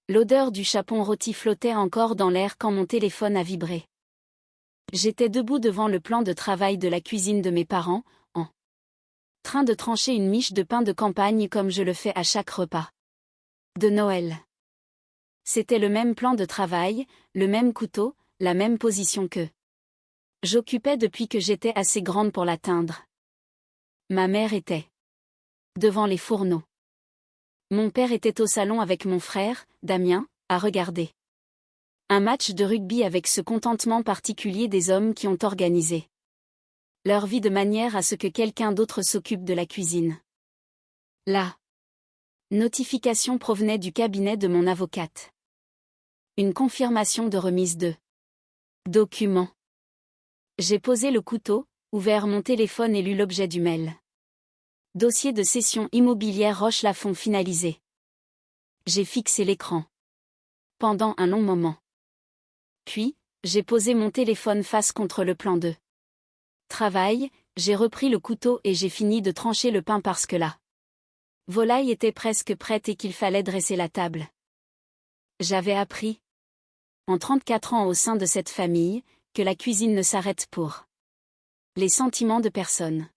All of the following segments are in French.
L'odeur du chapon rôti flottait encore dans l'air quand mon téléphone a vibré. J'étais debout devant le plan de travail de la cuisine de mes parents, en train de trancher une miche de pain de campagne comme je le fais à chaque repas de Noël. C'était le même plan de travail, le même couteau, la même position que j'occupais depuis que j'étais assez grande pour l'atteindre. Ma mère était devant les fourneaux. Mon père était au salon avec mon frère, Damien, à regarder un match de rugby avec ce contentement particulier des hommes qui ont organisé leur vie de manière à ce que quelqu'un d'autre s'occupe de la cuisine. La notification provenait du cabinet de mon avocate. Une confirmation de remise de documents. J'ai posé le couteau, ouvert mon téléphone et lu l'objet du mail. Dossier de cession immobilière Roche-Lafont finalisé. J'ai fixé l'écran pendant un long moment. Puis, j'ai posé mon téléphone face contre le plan de travail, j'ai repris le couteau et j'ai fini de trancher le pain parce que la volaille était presque prête et qu'il fallait dresser la table. J'avais appris, en 34 ans au sein de cette famille, que la cuisine ne s'arrête pour les sentiments de personne.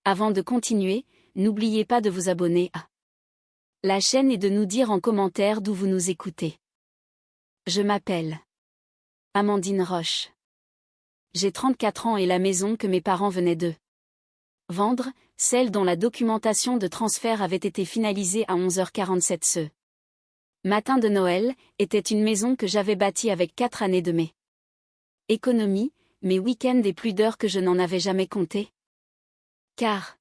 Avant de continuer, n'oubliez pas de vous abonner à la chaîne et de nous dire en commentaire d'où vous nous écoutez. Je m'appelle Amandine Roche. J'ai 34 ans et la maison que mes parents venaient de vendre, celle dont la documentation de transfert avait été finalisée à 11h47 ce matin de Noël, était une maison que j'avais bâtie avec 4 années de mes économies, mes week-ends et plus d'heures que je n'en avais jamais compté. Car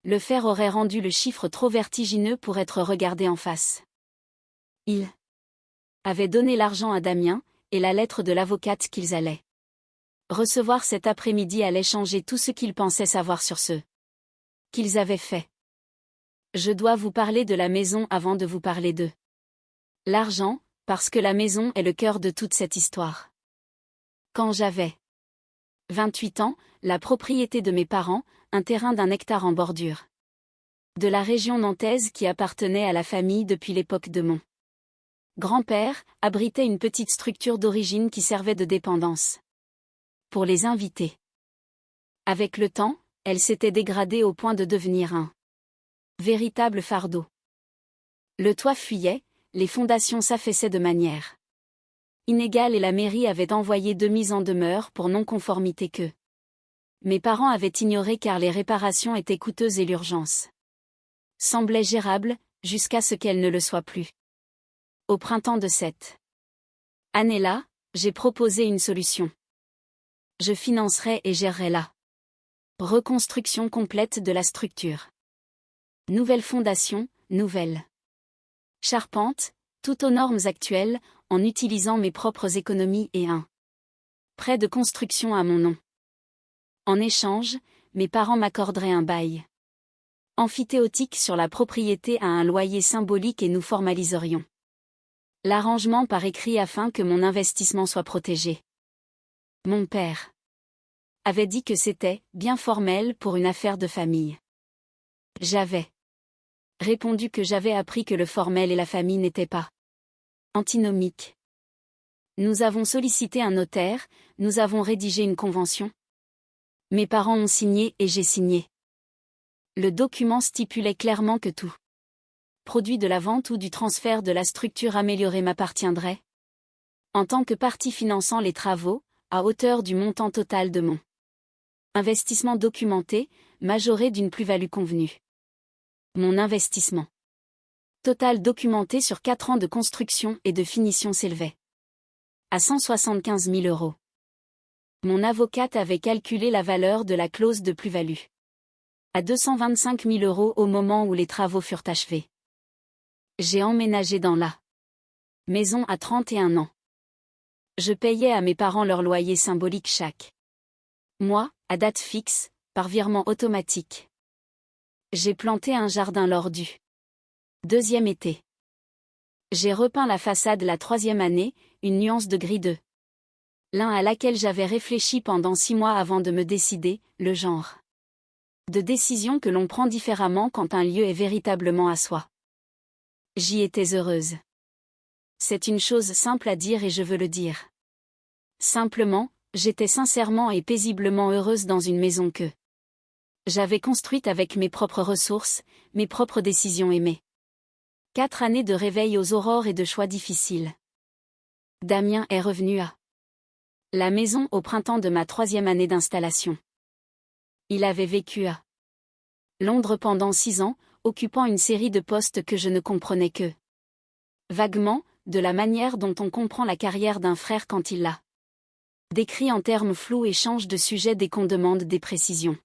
le faire aurait rendu le chiffre trop vertigineux pour être regardé en face. Il avait donné l'argent à Damien, et la lettre de l'avocate qu'ils allaient recevoir cet après-midi allait changer tout ce qu'ils pensaient savoir sur ce qu'ils avaient fait. Je dois vous parler de la maison avant de vous parler de l'argent, parce que la maison est le cœur de toute cette histoire. Quand j'avais 28 ans, la propriété de mes parents, un terrain d'1 hectare en bordure de la région nantaise qui appartenait à la famille depuis l'époque de mon grand-père, abritait une petite structure d'origine qui servait de dépendance pour les invités. Avec le temps, elle s'était dégradée au point de devenir un véritable fardeau. Le toit fuyait, les fondations s'affaissaient de manière inégale et la mairie avait envoyé 2 mises en demeure pour non-conformité que mes parents avaient ignoré car les réparations étaient coûteuses et l'urgence semblait gérable, jusqu'à ce qu'elle ne le soit plus. Au printemps de cette année-là, j'ai proposé une solution. Je financerai et gérerai la reconstruction complète de la structure. Nouvelle fondation, nouvelle charpente, tout aux normes actuelles, en utilisant mes propres économies et un prêt de construction à mon nom. En échange, mes parents m'accorderaient un bail amphithéotique sur la propriété à un loyer symbolique et nous formaliserions l'arrangement par écrit afin que mon investissement soit protégé. Mon père avait dit que c'était bien formel pour une affaire de famille. J'avais répondu que j'avais appris que le formel et la famille n'étaient pas antinomiques. Nous avons sollicité un notaire, nous avons rédigé une convention. Mes parents ont signé et j'ai signé. Le document stipulait clairement que tout produit de la vente ou du transfert de la structure améliorée m'appartiendrait, en tant que partie finançant les travaux, à hauteur du montant total de mon investissement documenté, majoré d'une plus-value convenue. Mon investissement total documenté sur 4 ans de construction et de finition s'élevait à 175 000 €. Mon avocate avait calculé la valeur de la clause de plus-value à 225 000 € au moment où les travaux furent achevés. J'ai emménagé dans la maison à 31 ans. Je payais à mes parents leur loyer symbolique chaque mois, à date fixe, par virement automatique. J'ai planté un jardin lors du 2e été. J'ai repeint la façade la 3e année, une nuance de gris de lin à laquelle j'avais réfléchi pendant 6 mois avant de me décider, le genre de décision que l'on prend différemment quand un lieu est véritablement à soi. J'y étais heureuse. C'est une chose simple à dire et je veux le dire. Simplement, j'étais sincèrement et paisiblement heureuse dans une maison que j'avais construite avec mes propres ressources, mes propres décisions aimées. 4 années de réveil aux aurores et de choix difficiles. Damien est revenu à la maison au printemps de ma 3e année d'installation. Il avait vécu à Londres pendant 6 ans, occupant une série de postes que je ne comprenais que vaguement, de la manière dont on comprend la carrière d'un frère quand il l'a décrit en termes flous et change de sujet dès qu'on demande des précisions.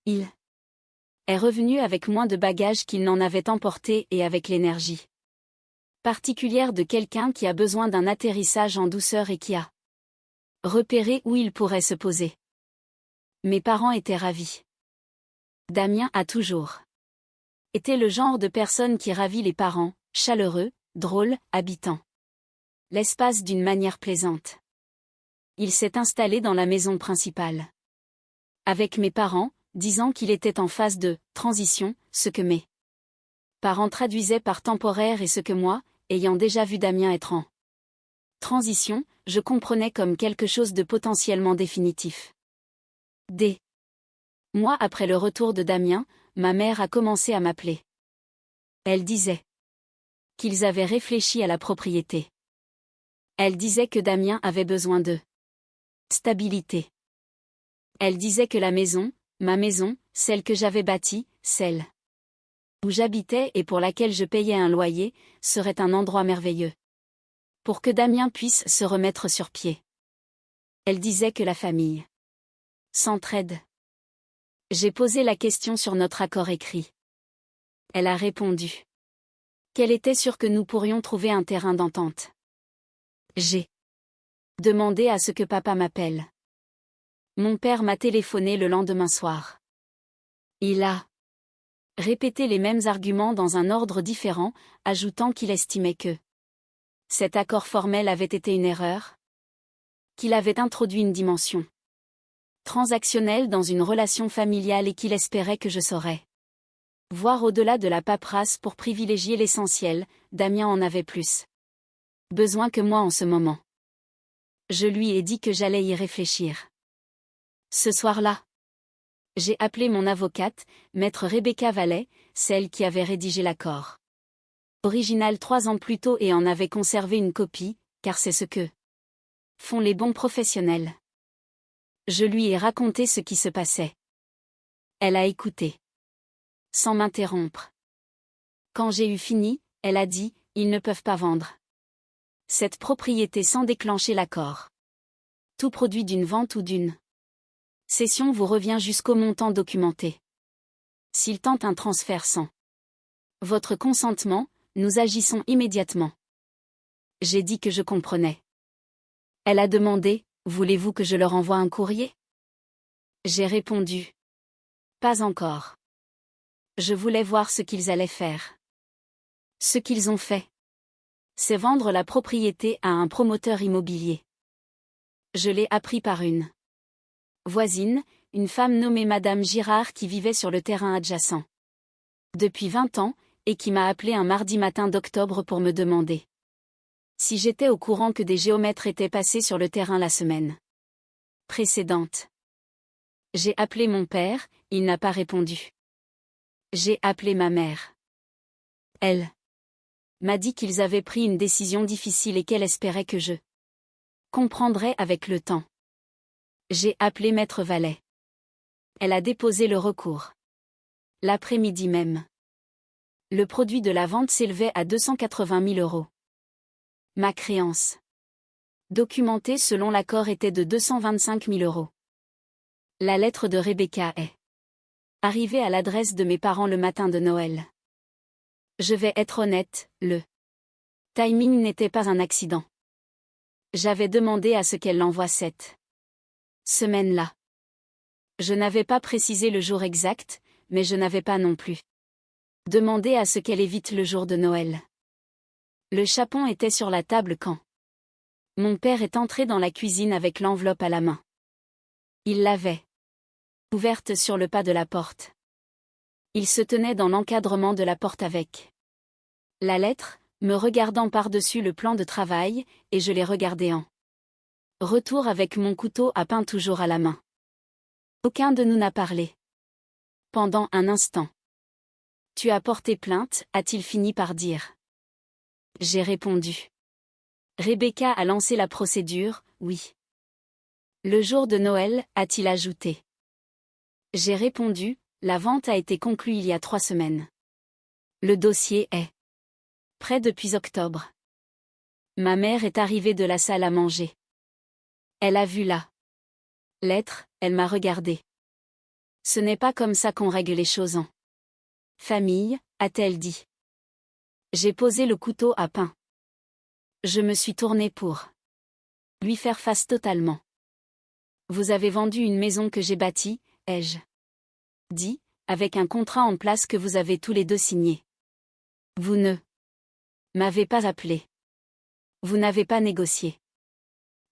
Il est revenu avec moins de bagages qu'il n'en avait emporté et avec l'énergie particulière de quelqu'un qui a besoin d'un atterrissage en douceur et qui a repéré où il pourrait se poser. Mes parents étaient ravis. Damien a toujours été le genre de personne qui ravit les parents, chaleureux, drôle, habitant l'espace d'une manière plaisante. Il s'est installé dans la maison principale avec mes parents, disant qu'il était en phase de transition, ce que mes parents traduisaient par temporaire et ce que moi, ayant déjà vu Damien être en transition, je comprenais comme quelque chose de potentiellement définitif. Des mois après le retour de Damien, ma mère a commencé à m'appeler. Elle disait qu'ils avaient réfléchi à la propriété. Elle disait que Damien avait besoin de stabilité. Elle disait que la maison, ma maison, celle que j'avais bâtie, celle où j'habitais et pour laquelle je payais un loyer, serait un endroit merveilleux. Pour que Damien puisse se remettre sur pied. Elle disait que la famille s'entraide. J'ai posé la question sur notre accord écrit. Elle a répondu qu'elle était sûre que nous pourrions trouver un terrain d'entente. J'ai demandé à ce que papa m'appelle. Mon père m'a téléphoné le lendemain soir. Il a répété les mêmes arguments dans un ordre différent, ajoutant qu'il estimait que cet accord formel avait été une erreur, qu'il avait introduit une dimension transactionnelle dans une relation familiale et qu'il espérait que je saurais voir au-delà de la paperasse pour privilégier l'essentiel. Damien en avait plus besoin que moi en ce moment. Je lui ai dit que j'allais y réfléchir. Ce soir-là, j'ai appelé mon avocate, maître Rebecca Vallet, celle qui avait rédigé l'accord original 3 ans plus tôt et en avait conservé une copie, car c'est ce que font les bons professionnels. Je lui ai raconté ce qui se passait. Elle a écouté, sans m'interrompre. Quand j'ai eu fini, elle a dit, ils ne peuvent pas vendre cette propriété sans déclencher l'accord. Tout produit d'une vente ou d'une cession vous revient jusqu'au montant documenté. S'il tente un transfert sans votre consentement, nous agissons immédiatement. J'ai dit que je comprenais. Elle a demandé, voulez-vous que je leur envoie un courrier? J'ai répondu. Pas encore. Je voulais voir ce qu'ils allaient faire. Ce qu'ils ont fait, c'est vendre la propriété à un promoteur immobilier. Je l'ai appris par une voisine, une femme nommée Madame Girard qui vivait sur le terrain adjacent depuis 20 ans, et qui m'a appelé un mardi matin d'octobre pour me demander si j'étais au courant que des géomètres étaient passés sur le terrain la semaine précédente. J'ai appelé mon père, il n'a pas répondu. J'ai appelé ma mère. Elle m'a dit qu'ils avaient pris une décision difficile et qu'elle espérait que je comprendrais avec le temps. J'ai appelé maître Vallet. Elle a déposé le recours. L'après-midi même. Le produit de la vente s'élevait à 280 000 €. Ma créance documentée selon l'accord était de 225 000 €. La lettre de Rebecca est arrivée à l'adresse de mes parents le matin de Noël. Je vais être honnête, le timing n'était pas un accident. J'avais demandé à ce qu'elle l'envoie cette semaine-là. Je n'avais pas précisé le jour exact, mais je n'avais pas non plus demandé à ce qu'elle évite le jour de Noël. Le chapon était sur la table quand mon père est entré dans la cuisine avec l'enveloppe à la main. Il l'avait ouverte sur le pas de la porte. Il se tenait dans l'encadrement de la porte avec la lettre, me regardant par-dessus le plan de travail, et je l'ai regardé en retour avec mon couteau à pain toujours à la main. Aucun de nous n'a parlé. Pendant un instant. Tu as porté plainte, a-t-il fini par dire. J'ai répondu. Rebecca a lancé la procédure, oui. Le jour de Noël, a-t-il ajouté. J'ai répondu, la vente a été conclue il y a 3 semaines. Le dossier est prêt depuis octobre. Ma mère est arrivée de la salle à manger. Elle a vu la lettre, elle m'a regardé. Ce n'est pas comme ça qu'on règle les choses en famille, a-t-elle dit. J'ai posé le couteau à pain. Je me suis tournée pour lui faire face totalement. Vous avez vendu une maison que j'ai bâtie, ai-je dit, avec un contrat en place que vous avez tous les deux signé. Vous ne m'avez pas appelé. Vous n'avez pas négocié.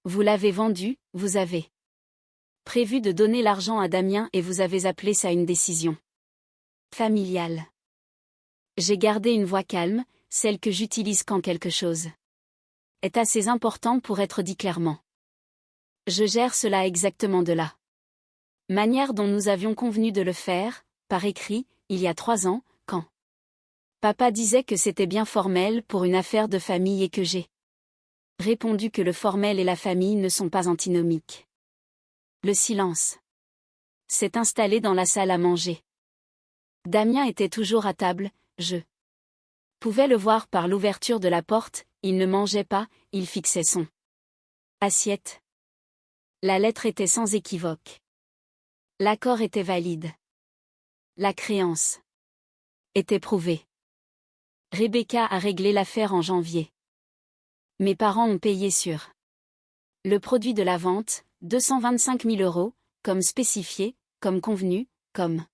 Vous l'avez vendu, vous avez prévu de donner l'argent à Damien et vous avez appelé ça une décision familiale. J'ai gardé une voix calme, celle que j'utilise quand quelque chose est assez important pour être dit clairement. Je gère cela exactement de la manière dont nous avions convenu de le faire, par écrit, il y a 3 ans, quand papa disait que c'était bien formel pour une affaire de famille et que j'ai répondu que le formel et la famille ne sont pas antinomiques. Le silence s'est installé dans la salle à manger. Damien était toujours à table, je pouvais le voir par l'ouverture de la porte, il ne mangeait pas, il fixait son assiette. La lettre était sans équivoque. L'accord était valide. La créance était prouvée. Rebecca a réglé l'affaire en janvier. Mes parents ont payé sur le produit de la vente, 225 000 €, comme spécifié, comme convenu, comme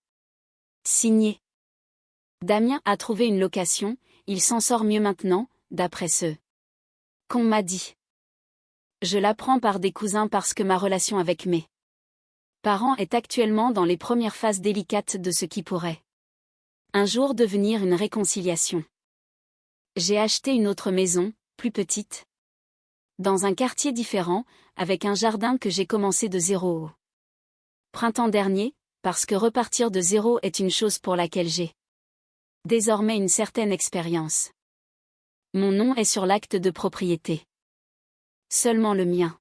signé. Damien a trouvé une location, il s'en sort mieux maintenant, d'après ce qu'on m'a dit. Je l'apprends par des cousins parce que ma relation avec mes parents est actuellement dans les premières phases délicates de ce qui pourrait un jour devenir une réconciliation. J'ai acheté une autre maison, plus petite, dans un quartier différent, avec un jardin que j'ai commencé de zéro au printemps dernier, parce que repartir de zéro est une chose pour laquelle j'ai désormais une certaine expérience. Mon nom est sur l'acte de propriété. Seulement le mien.